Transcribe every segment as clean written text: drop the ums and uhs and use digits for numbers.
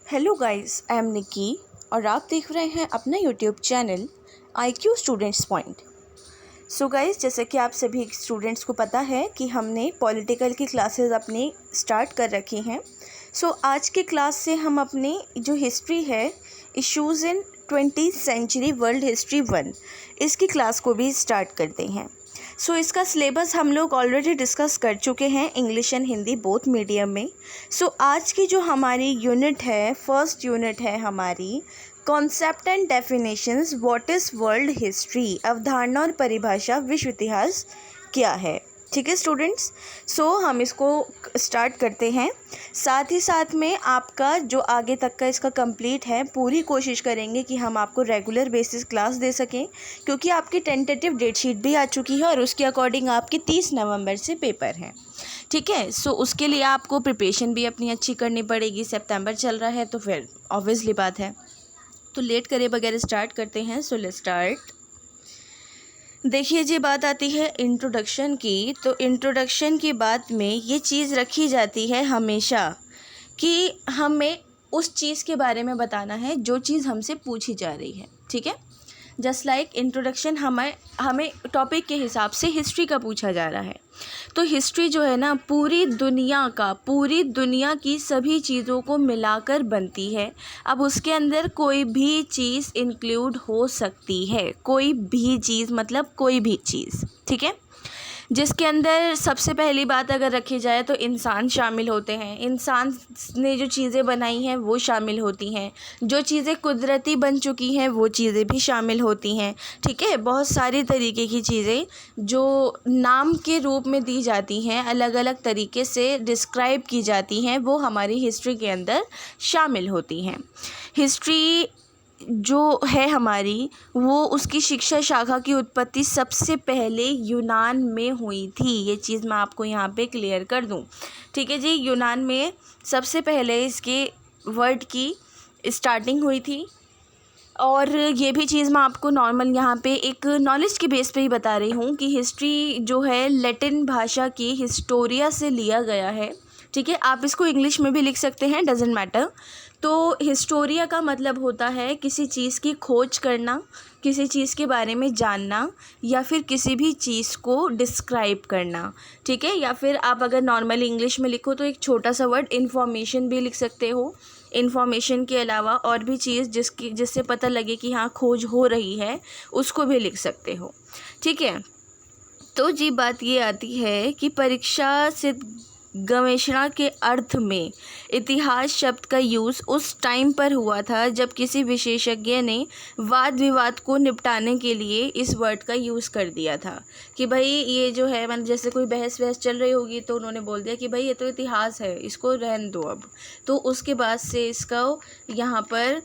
Hello guys, I am निकी और आप देख रहे हैं अपना YouTube channel IQ students point. So guys, जैसे कि आप सभी स्टूडेंट्स को पता है कि हमने पॉलिटिकल की क्लासेस अपनी स्टार्ट कर रखी हैं। सो आज के क्लास से हम अपनी जो हिस्ट्री है, issues in 20th century world history 1, इसकी क्लास को भी स्टार्ट करते हैं। सो इसका सिलेबस हम लोग ऑलरेडी डिस्कस कर चुके हैं English and Hindi both medium में। सो आज की जो हमारी यूनिट है, फर्स्ट यूनिट है हमारी concept and definitions, what is world history, अवधारणा और परिभाषा, विश्व इतिहास क्या है। ठीक है स्टूडेंट्स, सो हम इसको स्टार्ट करते हैं। साथ ही साथ में आपका जो आगे तक का इसका कंप्लीट है, पूरी कोशिश करेंगे कि हम आपको रेगुलर बेसिस क्लास दे सकें, क्योंकि आपकी टेंटेटिव डेट शीट भी आ चुकी है और उसके अकॉर्डिंग आपकी 30 नवंबर से पेपर हैं। ठीक है, सो उसके लिए आपको प्रिपरेशन भी अपनी अच्छी करनी पड़ेगी। सितंबर चल रहा है तो फिर ऑब्वियसली बात है, तो लेट करे बगैर स्टार्ट करते हैं। So let's start. देखिए जी, बात आती है इंट्रोडक्शन की, तो इंट्रोडक्शन की बात में ये चीज़ रखी जाती है हमेशा कि हमें उस चीज़ के बारे में बताना है जो चीज़ हमसे पूछी जा रही है। ठीक है, जस्ट लाइक इंट्रोडक्शन हमें टॉपिक के हिसाब से हिस्ट्री का पूछा जा रहा है, तो हिस्ट्री जो है ना, पूरी दुनिया की सभी चीज़ों को मिलाकर बनती है। अब उसके अंदर कोई भी चीज़ इंक्लूड हो सकती है, कोई भी चीज़ मतलब कोई भी चीज़। ठीक है, जिसके अंदर सबसे पहली बात अगर रखी जाए तो इंसान शामिल होते हैं। इंसान ने जो चीज़ें बनाई हैं वो शामिल होती हैं, जो चीज़ें कुदरती बन चुकी हैं वो चीज़ें भी शामिल होती हैं। ठीक है, बहुत सारी तरीके की चीज़ें जो नाम के रूप में दी जाती हैं, अलग अलग तरीके से डिस्क्राइब की जाती हैं, वो हमारी हिस्ट्री के अंदर शामिल होती हैं। हिस्ट्री जो है हमारी, वो उसकी शिक्षा शाखा की उत्पत्ति सबसे पहले यूनान में हुई थी। ये चीज़ मैं आपको यहाँ पे क्लियर कर दूँ। ठीक है जी, यूनान में सबसे पहले इसके वर्ड की स्टार्टिंग हुई थी। और ये भी चीज़ मैं आपको नॉर्मल यहाँ पे एक नॉलेज के बेस पे ही बता रही हूँ कि हिस्ट्री जो है लैटिन भाषा की हिस्टोरिया से लिया गया है। ठीक है, आप इसको इंग्लिश में भी लिख सकते हैं, डजेंट मैटर। तो हिस्टोरिया का मतलब होता है किसी चीज़ की खोज करना, किसी चीज़ के बारे में जानना, या फिर किसी भी चीज़ को डिस्क्राइब करना। ठीक है, या फिर आप अगर नॉर्मली इंग्लिश में लिखो तो एक छोटा सा वर्ड इन्फॉर्मेशन भी लिख सकते हो। इन्फॉर्मेशन के अलावा और भी चीज़ जिससे पता लगे कि हाँ खोज हो रही है, उसको भी लिख सकते हो। ठीक है, तो जी बात ये आती है कि परीक्षा से गवेषणा के अर्थ में इतिहास शब्द का यूज़ उस टाइम पर हुआ था जब किसी विशेषज्ञ ने वाद विवाद को निपटाने के लिए इस वर्ड का यूज़ कर दिया था कि भाई ये जो है, मतलब जैसे कोई बहस चल रही होगी तो उन्होंने बोल दिया कि भाई ये तो इतिहास है, इसको रहने दो अब। तो उसके बाद से इसका यहाँ पर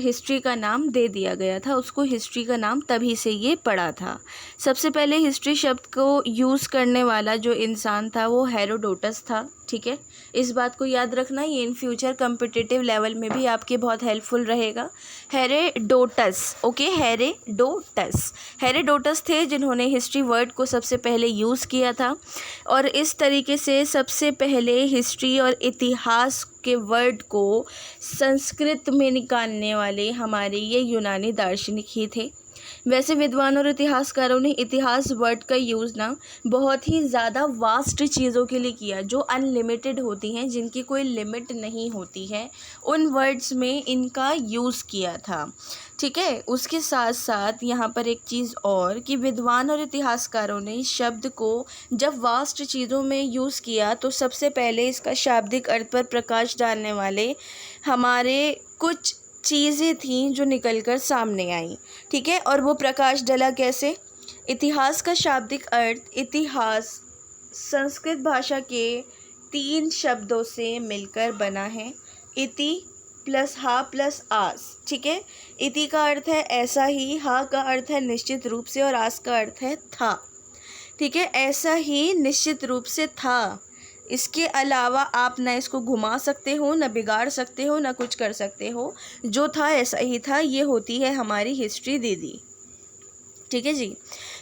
हिस्ट्री का नाम दे दिया गया था, उसको हिस्ट्री का नाम तभी से ये पड़ा था। सबसे पहले हिस्ट्री शब्द को यूज़ करने वाला जो इंसान था वो हेरोडोटस था। ठीक है, इस बात को याद रखना, ये इन फ्यूचर कम्पिटिटिव लेवल में भी आपके बहुत हेल्पफुल रहेगा। हेरोडोटस, ओके, हेरोडोटस थे जिन्होंने हिस्ट्री वर्ड को सबसे पहले यूज़ किया था। और इस तरीके से सबसे पहले हिस्ट्री और इतिहास के वर्ड को संस्कृत में निकालने वाले हमारे ये यूनानी दार्शनिक ही थे। वैसे विद्वान और इतिहासकारों ने इतिहास वर्ड का यूज़ ना बहुत ही ज़्यादा वास्ट चीज़ों के लिए किया, जो अनलिमिटेड होती हैं, जिनकी कोई लिमिट नहीं होती है, उन वर्ड्स में इनका यूज़ किया था। ठीक है, उसके साथ साथ यहाँ पर एक चीज़ और कि विद्वान और इतिहासकारों ने शब्द को जब वास्ट चीज़ों में यूज़ किया तो सबसे पहले इसका शाब्दिक अर्थ पर प्रकाश डालने वाले हमारे कुछ चीज़ें थीं जो निकलकर सामने आई। ठीक है, और वो प्रकाश डला कैसे? इतिहास का शाब्दिक अर्थ, इतिहास संस्कृत भाषा के 3 शब्दों से मिलकर बना है, इति प्लस हा प्लस आस। ठीक है, इति का अर्थ है ऐसा ही, हा का अर्थ है निश्चित रूप से, और आस का अर्थ है था। ठीक है, ऐसा ही निश्चित रूप से था। इसके अलावा आप ना इसको घुमा सकते हो, ना बिगाड़ सकते हो, ना कुछ कर सकते हो। जो था ऐसा ही था, ये होती है हमारी हिस्ट्री दीदी। ठीक है जी,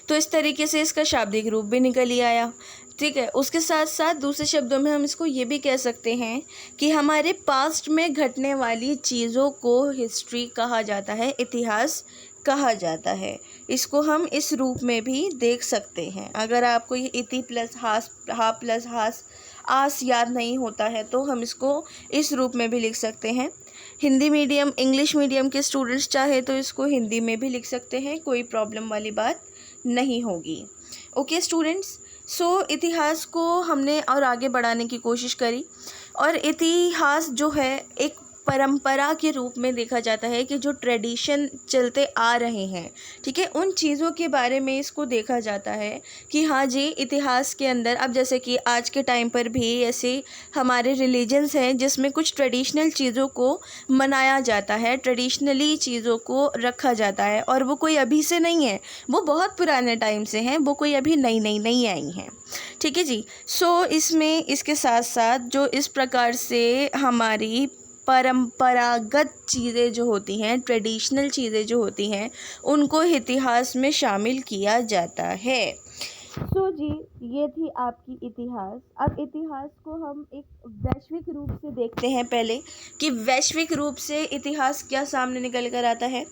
तो इस तरीके से इसका शाब्दिक रूप भी निकल ही आया। ठीक है। उसके साथ साथ दूसरे शब्दों में हम इसको ये भी कह सकते हैं कि हमारे पास्ट में घटने वाली चीज़ों को हिस्ट्री कहा जाता है, इतिहास कहा जाता है। इसको हम इस रूप में भी देख सकते हैं। अगर आपको ये इति प्लस हास, हा प्लस हास, आस याद नहीं होता है तो हम इसको इस रूप में भी लिख सकते हैं। हिंदी मीडियम, इंग्लिश मीडियम के स्टूडेंट्स चाहे तो इसको हिंदी में भी लिख सकते हैं, कोई प्रॉब्लम वाली बात नहीं होगी। ओके स्टूडेंट्स, सो इतिहास को हमने और आगे बढ़ाने की कोशिश करी, और इतिहास जो है एक परंपरा के रूप में देखा जाता है कि जो ट्रेडिशन चलते आ रहे हैं, ठीक है, उन चीज़ों के बारे में इसको देखा जाता है कि हाँ जी, इतिहास के अंदर अब जैसे कि आज के टाइम पर भी ऐसे हमारे रिलीजन्स हैं जिसमें कुछ ट्रेडिशनल चीज़ों को मनाया जाता है, ट्रेडिशनली चीज़ों को रखा जाता है, और वो कोई अभी से नहीं है, वो बहुत पुराने टाइम से हैं, वो कोई अभी नई आई हैं। ठीक है जी। सो इसमें इसके साथ साथ जो इस प्रकार से हमारी परंपरागत चीज़ें जो होती हैं, ट्रेडिशनल चीज़ें जो होती हैं, उनको इतिहास में शामिल किया जाता है। तो जी, ये थी आपकी इतिहास। अब इतिहास को हम एक वैश्विक रूप से देखते हैं पहले, कि वैश्विक रूप से इतिहास क्या सामने निकल कर आता है।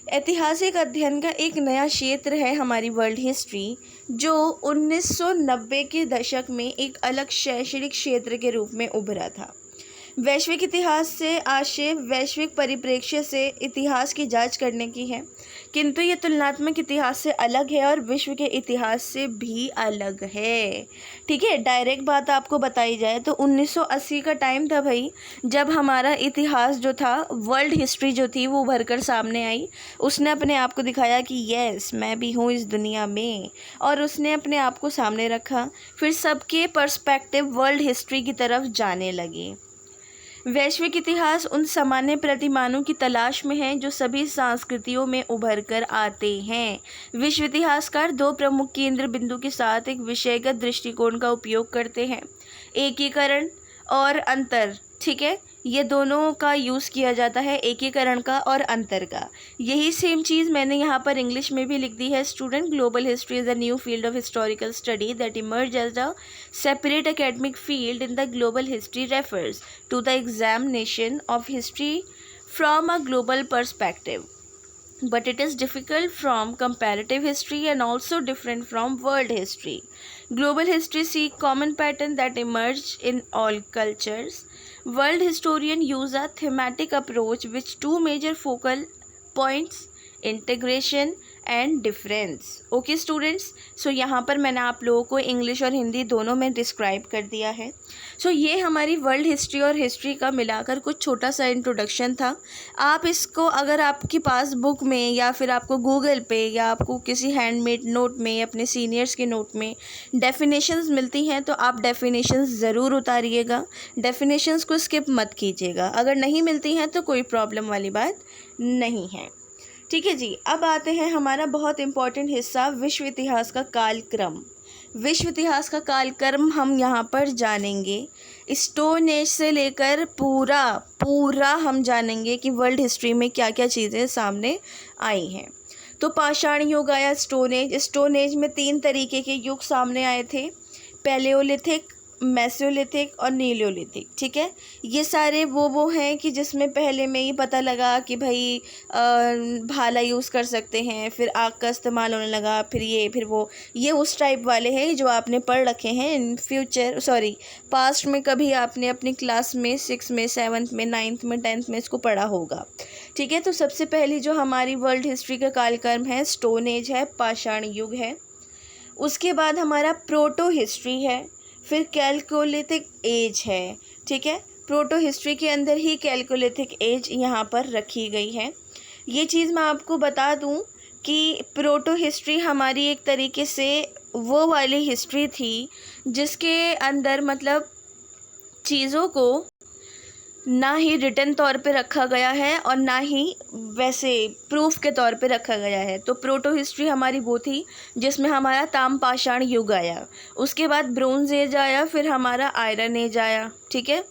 ऐतिहासिक अध्ययन का एक नया क्षेत्र है हमारी वर्ल्ड हिस्ट्री, जो 1990 के दशक में एक अलग शैक्षणिक क्षेत्र के रूप में उभरा था। वैश्विक इतिहास से आशय वैश्विक परिप्रेक्ष्य से इतिहास की जांच करने की है, किंतु ये तुलनात्मक इतिहास से अलग है और विश्व के इतिहास से भी अलग है। ठीक है, डायरेक्ट बात आपको बताई जाए तो 1980 का टाइम था भाई, जब हमारा इतिहास जो था, वर्ल्ड हिस्ट्री जो थी, वो उभर कर सामने आई। उसने अपने आप को दिखाया कि यस, मैं भी हूँ इस दुनिया में, और उसने अपने आप को सामने रखा। फिर सबके पर्सपेक्टिव वर्ल्ड हिस्ट्री की तरफ जाने लगे। वैश्विक इतिहास उन सामान्य प्रतिमानों की तलाश में है जो सभी संस्कृतियों में उभर कर आते हैं। विश्व इतिहासकार दो प्रमुख केंद्र बिंदु के साथ एक विषयगत दृष्टिकोण का उपयोग करते हैं, एकीकरण और अंतर। ठीक है, ये दोनों का यूज़ किया जाता है, एकीकरण का और अंतर का। यही सेम चीज़ मैंने यहाँ पर इंग्लिश में भी लिख दी है student. Global history is a new field of historical study that emerge as a separate academic field in the global history refers to the examination of history from a global perspective, but it is difficult from comparative history and also different from world history. Global history seek common pattern that emerge in all cultures. World historian use a thematic approach with two major focal points, integration and difference. Okay students, so यहाँ पर मैंने आप लोगों को English और हिंदी दोनों में describe कर दिया है। सो ये हमारी वर्ल्ड हिस्ट्री और हिस्ट्री का मिलाकर कुछ छोटा सा इंट्रोडक्शन था। आप इसको अगर आपके पास बुक में या फिर आपको गूगल पे या आपको किसी हैंडमेड नोट में, अपने सीनियर्स के नोट में डेफिनेशंस मिलती हैं तो आप डेफिनेशंस ज़रूर उतारिएगा, डेफिनेशंस को स्किप मत कीजिएगा। अगर नहीं मिलती हैं तो कोई प्रॉब्लम वाली बात नहीं है। ठीक है जी। अब आते हैं हमारा बहुत इम्पॉर्टेंट हिस्सा, विश्व इतिहास का कालक्रम। विश्व इतिहास का कालक्रम हम यहाँ पर जानेंगे, स्टोन एज से लेकर पूरा हम जानेंगे कि वर्ल्ड हिस्ट्री में क्या क्या चीज़ें सामने आई हैं। तो पाषाण युग आया, स्टोन एज में 3 तरीके के युग सामने आए थे, पैलेओलिथिक, मेसोलिथिक और नीलियोलिथिक। ठीक है, ये सारे वो हैं कि जिसमें पहले में ही पता लगा कि भाई भाला यूज़ कर सकते हैं, फिर आग का इस्तेमाल होने लगा, फिर वो ये उस टाइप वाले हैं जो आपने पढ़ रखे हैं इन पास्ट में। कभी आपने अपनी क्लास में 6 में, 7th में, 9th में, 10th में इसको पढ़ा होगा। ठीक है, तो सबसे पहली जो हमारी वर्ल्ड हिस्ट्री का कालक्रम है, स्टोन एज है, पाषाण युग है। उसके बाद हमारा प्रोटो हिस्ट्री है, फिर कैलकोलिथिक एज है। ठीक है, प्रोटो हिस्ट्री के अंदर ही कैलकोलिथिक एज यहाँ पर रखी गई है। ये चीज़ मैं आपको बता दूँ कि प्रोटो हिस्ट्री हमारी एक तरीके से वो वाली हिस्ट्री थी जिसके अंदर मतलब चीज़ों को ना ही रिटन तौर पे रखा गया है और ना ही वैसे प्रूफ के तौर पे रखा गया है। तो प्रोटो हिस्ट्री हमारी वो थी जिसमें हमारा ताम पाषाण युग आया, उसके बाद ब्रोंज एज आया, फिर हमारा आयरन एज आया। ठीक है,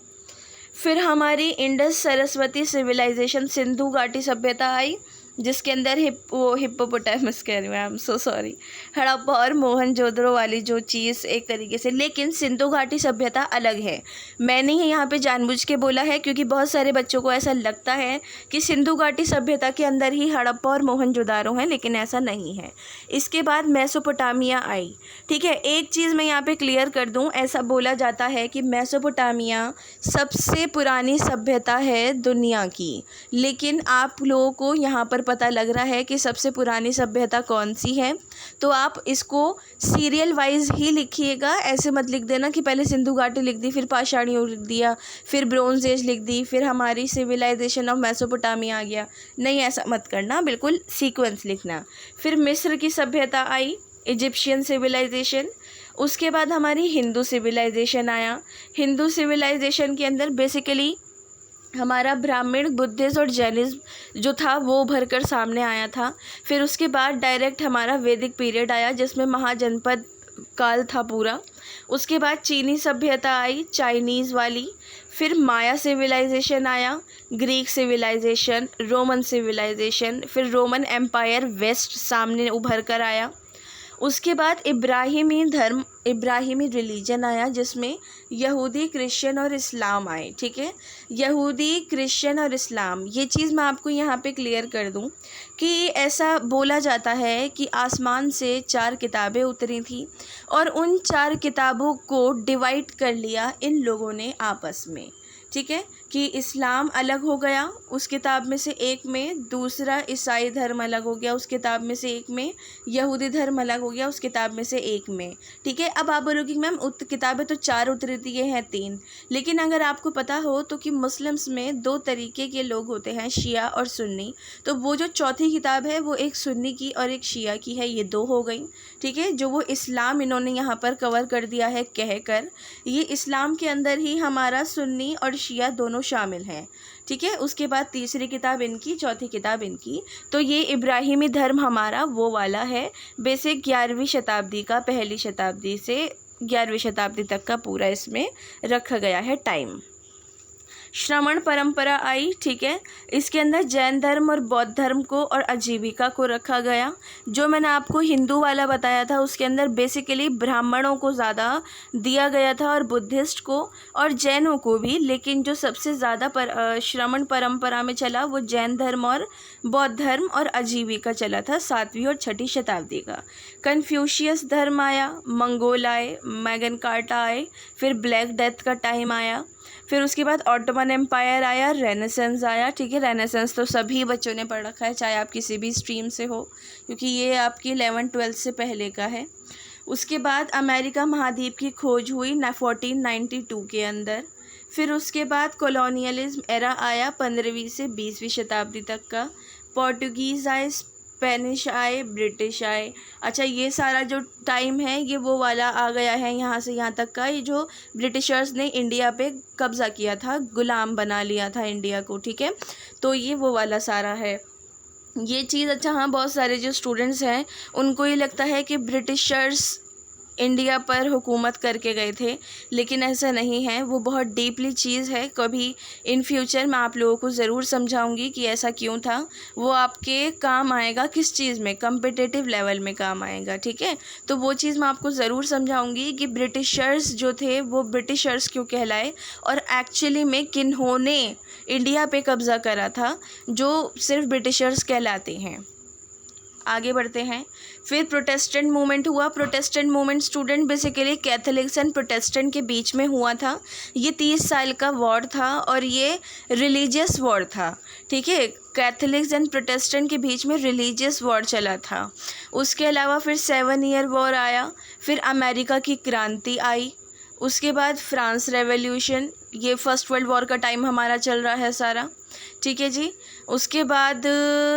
फिर हमारी इंडस सरस्वती सिविलाइजेशन, सिंधु घाटी सभ्यता आई, जिसके अंदर हिप्पोपोटामस कह रही हूँ, I am so sorry, Harappa और मोहनजोदड़ो वाली जो चीज़ एक तरीके से। लेकिन सिंधु घाटी सभ्यता अलग है। मैंने ही यहाँ पे जानबूझ के बोला है क्योंकि बहुत सारे बच्चों को ऐसा लगता है कि सिंधु घाटी सभ्यता के अंदर ही हड़प्पा और मोहनजोदारो हैं, लेकिन ऐसा नहीं है। इसके बाद मेसोपोटामिया आई। ठीक है, एक चीज़ मैं यहाँ पे क्लियर कर दूँ, ऐसा बोला जाता है कि मेसोपोटामिया सबसे पुरानी सभ्यता है दुनिया की, लेकिन आप लोगों को यहाँ पर पता लग रहा है कि सबसे पुरानी सभ्यता कौन सी है। तो आप इसको सीरियल वाइज ही लिखिएगा, ऐसे मत लिख देना कि पहले सिंधु घाटी लिख दी, फिर पाषाण युग लिख दिया, फिर ब्रोंज एज लिख दी, फिर हमारी सिविलाइजेशन ऑफ मेसोपोटामिया आ गया। नहीं, ऐसा मत करना, बिल्कुल सीक्वेंस लिखना। फिर मिस्र की सभ्यता आई, इजिप्शियन सिविलाइजेशन। उसके बाद हमारी हिंदू सिविलाइजेशन आया। हिंदू सिविलाइजेशन के अंदर बेसिकली हमारा ब्राह्मण, बुद्धिस्ट और जैनिज्म जो था वो उभर कर सामने आया था। फिर उसके बाद डायरेक्ट हमारा वैदिक पीरियड आया जिसमें महाजनपद काल था पूरा। उसके बाद चीनी सभ्यता आई, चाइनीज़ वाली। फिर माया सिविलाइजेशन आया, ग्रीक सिविलाइजेशन, रोमन सिविलाइजेशन, फिर रोमन एम्पायर वेस्ट सामने उभर कर आया। उसके बाद इब्राहिमी धर्म, इब्राहिमी रिलीजन आया जिसमें यहूदी, क्रिश्चियन और इस्लाम आए। ठीक है, यहूदी, क्रिश्चियन और इस्लाम, ये चीज़ मैं आपको यहाँ पे क्लियर कर दूँ कि ऐसा बोला जाता है कि आसमान से 4 किताबें उतरी थी और उन 4 किताबों को डिवाइड कर लिया इन लोगों ने आपस में। ठीक है, कि इस्लाम अलग हो गया उस किताब में से एक में, दूसरा ईसाई धर्म अलग हो गया उस किताब में से एक में, यहूदी धर्म अलग हो गया उस किताब में से एक में। ठीक है, अब आप बोलोगे मैम किताबें तो 4 उतरी थी, ये हैं 3। लेकिन अगर आपको पता हो तो कि मुस्लिम्स में 2 तरीके के लोग होते हैं, शिया और सुन्नी। तो वो जो चौथी किताब है वो एक सुन्नी की और एक शिया की है, ये 2 हो गई। ठीक है, जो वो इस्लाम इन्होंने यहाँ पर कवर कर दिया है कहकर, ये इस्लाम के अंदर ही हमारा सुन्नी और शिया दोनों शामिल हैं। ठीक है, उसके बाद तीसरी किताब इनकी, चौथी किताब इनकी। तो ये इब्राहिमी धर्म हमारा वो वाला है, बेसिक 11वीं शताब्दी का, पहली शताब्दी से 11वीं शताब्दी तक का पूरा इसमें रखा गया है टाइम। श्रमण परंपरा आई। ठीक है, इसके अंदर जैन धर्म और बौद्ध धर्म को और आजीविका को रखा गया। जो मैंने आपको हिंदू वाला बताया था उसके अंदर बेसिकली ब्राह्मणों को ज़्यादा दिया गया था और बुद्धिस्ट को और जैनों को भी, लेकिन जो सबसे ज़्यादा श्रमण परंपरा में चला वो जैन धर्म और बौद्ध धर्म और आजीविका चला था 7वीं और 6ठी शताब्दी का। कन्फ्यूशियस धर्म आया, मंगोल आए, मैगन कार्टा आए, फिर ब्लैक डेथ का टाइम आया, फिर उसके बाद ऑटोमन एम्पायर आया, रेनेसेंस आया। ठीक है, रेनेसेंस तो सभी बच्चों ने पढ़ रखा है, चाहे आप किसी भी स्ट्रीम से हो, क्योंकि ये आपकी 11th-12th से पहले का है। उसके बाद अमेरिका महाद्वीप की खोज हुई 1492 के अंदर। फिर उसके बाद कॉलोनियलिज्म एरा आया 15वीं से 20वीं शताब्दी तक का। पोर्टुगीज़ आए, स्पेनिश आए, ब्रिटिश आए। अच्छा, ये सारा जो टाइम है ये वो वाला आ गया है यहाँ से यहाँ तक का, ये जो ब्रिटिशर्स ने इंडिया पे कब्ज़ा किया था, गुलाम बना लिया था इंडिया को। ठीक है, तो ये वो वाला सारा है ये चीज़। अच्छा हाँ, बहुत सारे जो स्टूडेंट्स हैं उनको ये लगता है कि ब्रिटिशर्स इंडिया पर हुकूमत करके गए थे, लेकिन ऐसा नहीं है, वो बहुत डीपली चीज़ है। कभी इन फ्यूचर मैं आप लोगों को ज़रूर समझाऊंगी कि ऐसा क्यों था, वो आपके काम आएगा किस चीज़ में, कम्पिटिटिव लेवल में काम आएगा। ठीक है, तो वो चीज़ मैं आपको ज़रूर समझाऊंगी कि ब्रिटिशर्स जो थे वो ब्रिटिशर्स क्यों कहलाए और एक्चुअली में किन्होंने इंडिया पे कब्ज़ा करा था, जो सिर्फ ब्रिटिशर्स कहलाते हैं। आगे बढ़ते हैं। फिर प्रोटेस्टेंट मूवमेंट हुआ। Protestant movement student basically Catholics and Protestant के बीच में हुआ था। ये 30 साल का वॉर था और ये रिलीजियस वॉर था। ठीक है, कैथोलिक्स एंड प्रोटेस्टेंट के बीच में रिलीजियस वॉर चला था। उसके अलावा फिर 7 ईयर वॉर आया, फिर अमेरिका की क्रांति आई, उसके बाद फ्रांस रेवोल्यूशन, ये फर्स्ट वर्ल्ड वॉर का टाइम हमारा चल रहा है सारा। ठीक है जी, उसके बाद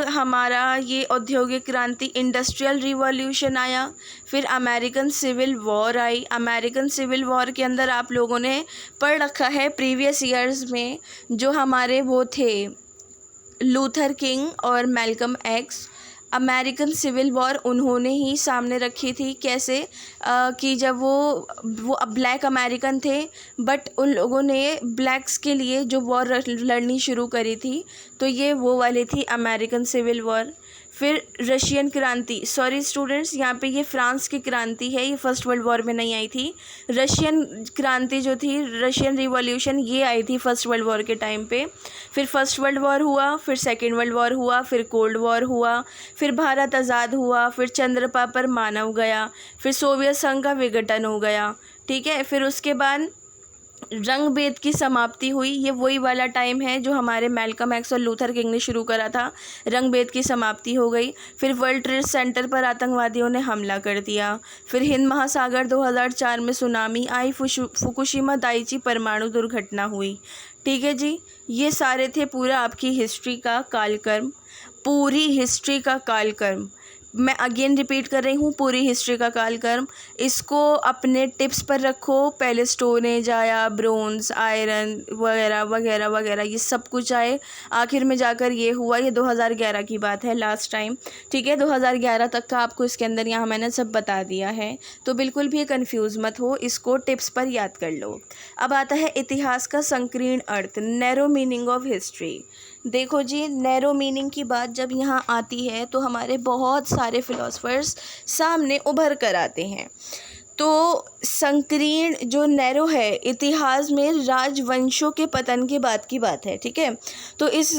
हमारा ये औद्योगिक क्रांति, इंडस्ट्रियल रिवॉल्यूशन आया, फिर अमेरिकन सिविल वॉर आई। अमेरिकन सिविल वॉर के अंदर आप लोगों ने पढ़ रखा है प्रीवियस ईयर्स में, जो हमारे वो थे लूथर किंग और Malcolm X. American civil war उन्होंने ही सामने रखी थी। कैसे कि जब वो ब्लैक अमेरिकन थे, बट उन लोगों ने ब्लैक्स के लिए जो वॉर लड़नी शुरू करी थी, तो ये वो वाली थी अमेरिकन सिविल वॉर। फिर रशियन क्रांति, सॉरी स्टूडेंट्स, यहाँ पे ये फ्रांस की क्रांति है, ये फर्स्ट वर्ल्ड वॉर में नहीं आई थी। रशियन क्रांति जो थी, रशियन रिवॉल्यूशन, ये आई थी फर्स्ट वर्ल्ड वॉर के टाइम पे। फिर फर्स्ट वर्ल्ड वॉर हुआ, फिर सेकेंड वर्ल्ड वॉर हुआ, फिर कोल्ड वॉर हुआ, फिर भारत आज़ाद हुआ, फिर चंद्रमा पर मानव गया, फिर सोवियत संघ का विघटन हो गया, ठीक है। फिर उसके बाद रंग भेद की समाप्ति हुई। ये वही वाला टाइम है जो हमारे मैल्कम एक्स और लूथर किंग ने शुरू करा था। रंग भेद की समाप्ति हो गई। फिर वर्ल्ड ट्रेड सेंटर पर आतंकवादियों ने हमला कर दिया। फिर हिंद महासागर 2004 में सुनामी आई। फुकुशिमा दाइची परमाणु दुर्घटना हुई। ठीक है जी, ये सारे थे पूरा आपकी हिस्ट्री का कालक्रम, पूरी हिस्ट्री का कालक्रम। मैं अगेन रिपीट कर रही हूँ, पूरी हिस्ट्री का कालक्रम। इसको अपने टिप्स पर रखो। पहले स्टोन एज आया, ब्रोंज, आयरन वगैरह वगैरह वगैरह, ये सब कुछ आए। आखिर में जाकर ये हुआ, ये 2011 की बात है लास्ट टाइम, ठीक है। 2011 तक का आपको इसके अंदर यहाँ मैंने सब बता दिया है, तो बिल्कुल भी कंफ्यूज मत हो, इसको टिप्स पर याद कर लो। अब आता है इतिहास का संकीर्ण अर्थ, नैरो मीनिंग ऑफ हिस्ट्री। देखो जी, नैरो मीनिंग की बात जब यहाँ आती है तो हमारे बहुत सारे फिलोसफर्स सामने उभर कर आते हैं। तो संकीर्ण जो नैरो है, इतिहास में राजवंशों के पतन के बाद की बात है, ठीक है। तो इस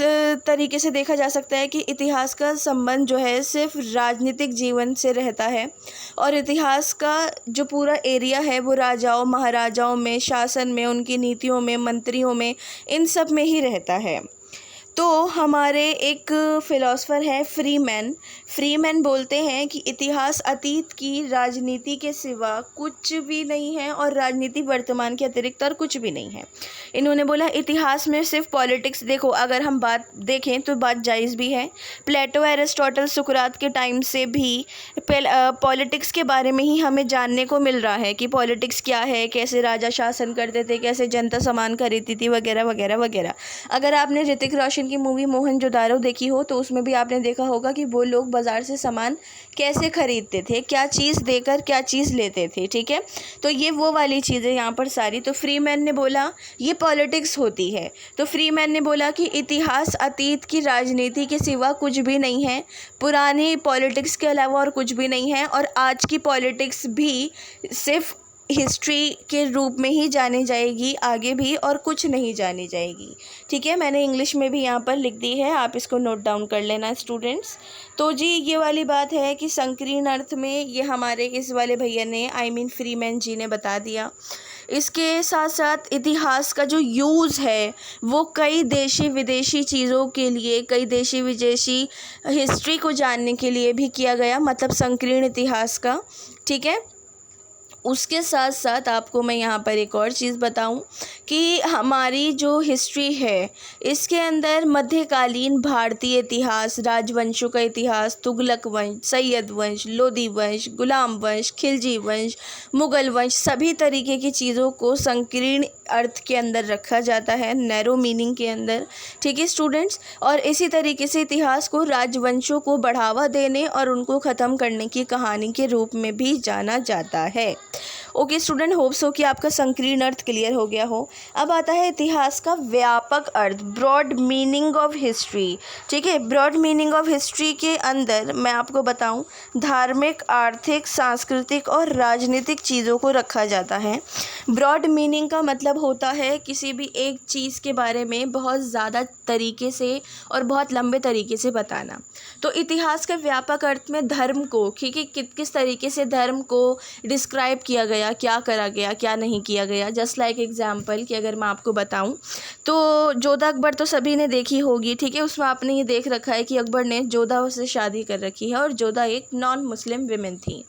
तरीके से देखा जा सकता है कि इतिहास का संबंध जो है सिर्फ राजनीतिक जीवन से रहता है, और इतिहास का जो पूरा एरिया है वो राजाओं महाराजाओं में, शासन में, उनकी नीतियों में, मंत्रियों में, इन सब में ही रहता है। तो हमारे एक फ़िलासफ़र हैं फ्रीमैन बोलते हैं कि इतिहास अतीत की राजनीति के सिवा कुछ भी नहीं है, और राजनीति वर्तमान के अतिरिक्त और कुछ भी नहीं है। इन्होंने बोला इतिहास में सिर्फ पॉलिटिक्स, देखो अगर हम बात देखें तो बात जायज़ भी है। प्लेटो, एरिस्टोटल, सुकरात के टाइम से भी पॉलिटिक्स के बारे में ही हमें जानने को मिल रहा है कि पॉलिटिक्स क्या है, कैसे राजा शासन करते थे, कैसे जनता सामान खरीदती थी, वगैरह वगैरह वगैरह। अगर आपने ऋतिक रोशन की मूवी मोहनजोदारो देखी हो तो उसमें भी आपने देखा होगा कि वो लोग बाज़ार से सामान कैसे खरीदते थे, क्या चीज़ देकर क्या चीज़ लेते थे, ठीक है। तो ये वो वाली चीज़ें यहाँ पर सारी। तो फ्रीमैन ने बोला ये पॉलिटिक्स होती है। तो फ्रीमैन ने बोला कि इतिहास अतीत की राजनीति के सिवा कुछ भी नहीं है, पुरानी पॉलिटिक्स के अलावा और कुछ भी नहीं है, और आज की पॉलिटिक्स भी सिर्फ हिस्ट्री के रूप में ही जानी जाएगी, आगे भी और कुछ नहीं जानी जाएगी, ठीक है। मैंने इंग्लिश में भी यहाँ पर लिख दी है, आप इसको नोट डाउन कर लेना स्टूडेंट्स। तो जी ये वाली बात है कि संकीर्ण अर्थ में ये हमारे इस वाले भैया ने फ्रीमैन जी ने बता दिया। इसके साथ साथ इतिहास का जो यूज़ है वो कई देशी विदेशी चीज़ों के लिए, कई देशी विदेशी हिस्ट्री को जानने के लिए भी किया गया, मतलब संकीर्ण इतिहास का, ठीक है। उसके साथ साथ आपको मैं यहाँ पर एक और चीज़ बताऊँ कि हमारी जो हिस्ट्री है इसके अंदर मध्यकालीन भारतीय इतिहास, राजवंशों का इतिहास, तुगलक वंश, सैयद वंश, लोदी वंश, गुलाम वंश, खिलजी वंश, मुग़ल वंश, सभी तरीके की चीज़ों को संकीर्ण अर्थ के अंदर रखा जाता है, नैरो मीनिंग के अंदर, ठीक है स्टूडेंट्स। और इसी तरीके से इतिहास को राजवंशों को बढ़ावा देने और उनको ख़त्म करने की कहानी के रूप में भी जाना जाता है। ओके स्टूडेंट, होप्स हो कि आपका संकीर्ण अर्थ क्लियर हो गया हो। अब आता है इतिहास का व्यापक अर्थ, ब्रॉड मीनिंग ऑफ हिस्ट्री, ठीक है। ब्रॉड मीनिंग ऑफ हिस्ट्री के अंदर मैं आपको बताऊं, धार्मिक, आर्थिक, सांस्कृतिक और राजनीतिक चीज़ों को रखा जाता है। ब्रॉड मीनिंग का मतलब होता है किसी भी एक चीज़ के बारे में बहुत ज़्यादा तरीके से और बहुत लंबे तरीके से बताना। तो इतिहास के व्यापक अर्थ में धर्म को, ठीक है, किस तरीके से धर्म को डिस्क्राइब किया गया, क्या करा गया, क्या नहीं किया गया। जस्ट लाइक एग्जाम्पल कि अगर मैं आपको बताऊं तो जोधा अकबर तो सभी ने देखी होगी, ठीक है। उसमें आपने ये देख रखा है कि अकबर ने जोधा से शादी कर रखी है और जोधा एक नॉन मुस्लिम विमेन थी।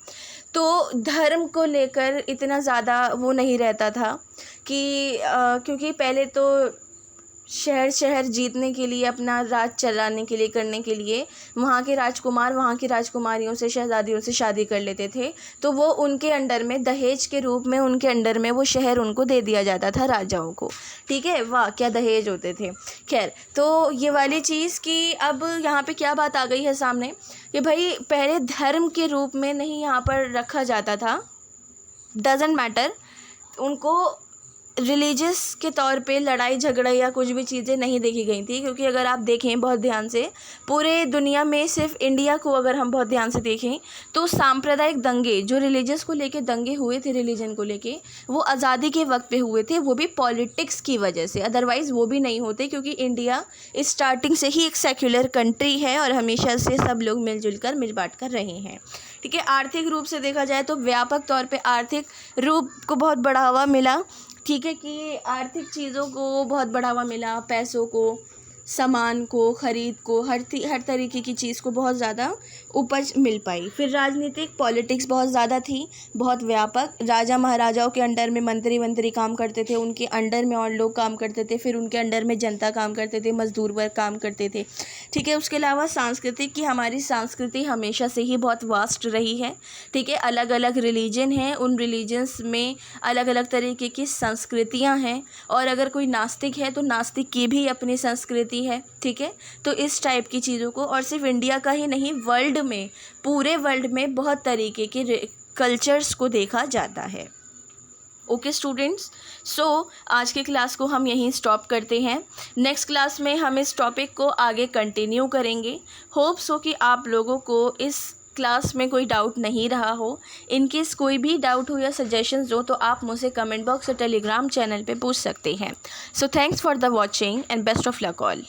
तो धर्म को लेकर इतना ज़्यादा वो नहीं रहता था कि क्योंकि पहले तो शहर शहर जीतने के लिए, अपना राज चलाने के लिए, करने के लिए वहाँ के राजकुमार वहाँ की राजकुमारियों से, शहज़ादियों से शादी कर लेते थे। तो वो उनके अंडर में दहेज के रूप में, उनके अंडर में वो शहर उनको दे दिया जाता था, राजाओं को। ठीक है, वाह क्या दहेज होते थे। खैर, तो ये वाली चीज़ कि अब यहाँ पे क्या बात आ गई है सामने कि भाई पहले धर्म के रूप में नहीं यहाँ पर रखा जाता था, डजेंट मैटर, उनको रिलीजियस के तौर पे लड़ाई झगड़ा या कुछ भी चीज़ें नहीं देखी गई थी। क्योंकि अगर आप देखें बहुत ध्यान से, पूरे दुनिया में सिर्फ इंडिया को अगर हम बहुत ध्यान से देखें तो सांप्रदायिक दंगे जो रिलीजियस को लेके दंगे हुए थे, रिलीजन को लेके, वो आज़ादी के वक्त पे हुए थे, वो भी पॉलिटिक्स की वजह से, अदरवाइज़ वो भी नहीं होते। क्योंकि इंडिया स्टार्टिंग से ही एक सेक्युलर कंट्री है और हमेशा से सब लोग मिलजुल कर मिल बांट कर रहे हैं। ठीक है, आर्थिक रूप से देखा जाए तो व्यापक तौर पे आर्थिक रूप को बहुत बढ़ावा मिला। ठीक है, कि आर्थिक चीज़ों को बहुत बढ़ावा मिला, पैसों को, सामान को, ख़रीद को, हर तरीके की चीज़ को बहुत ज़्यादा उपज मिल पाई। फिर राजनीतिक पॉलिटिक्स बहुत ज़्यादा थी, बहुत व्यापक। राजा महाराजाओं के अंडर में मंत्री काम करते थे, उनके अंडर में और लोग काम करते थे, फिर उनके अंडर में जनता काम करते थे, मजदूर वर्ग काम करते थे। ठीक है, उसके अलावा सांस्कृतिक की, हमारी संस्कृति हमेशा से ही बहुत वास्ट रही है। ठीक है, अलग अलग रिलीजन हैं, उन रिलीजन्स में अलग अलग तरीके की संस्कृतियाँ हैं, और अगर कोई नास्तिक है तो नास्तिक की भी अपनी संस्कृति है। ठीक है, तो इस टाइप की चीज़ों को, और सिर्फ इंडिया का ही नहीं, वर्ल्ड में, पूरे वर्ल्ड में बहुत तरीके के कल्चर्स को देखा जाता है। ओके स्टूडेंट्स, सो आज के क्लास को हम यहीं स्टॉप करते हैं। नेक्स्ट क्लास में हम इस टॉपिक को आगे कंटिन्यू करेंगे। होप सो कि आप लोगों को इस क्लास में कोई डाउट नहीं रहा हो। इन केस कोई भी डाउट हो या सजेशंस हो तो आप मुझसे कमेंट बॉक्स और टेलीग्राम चैनल पे पूछ सकते हैं। So thanks for the watching and best of luck all.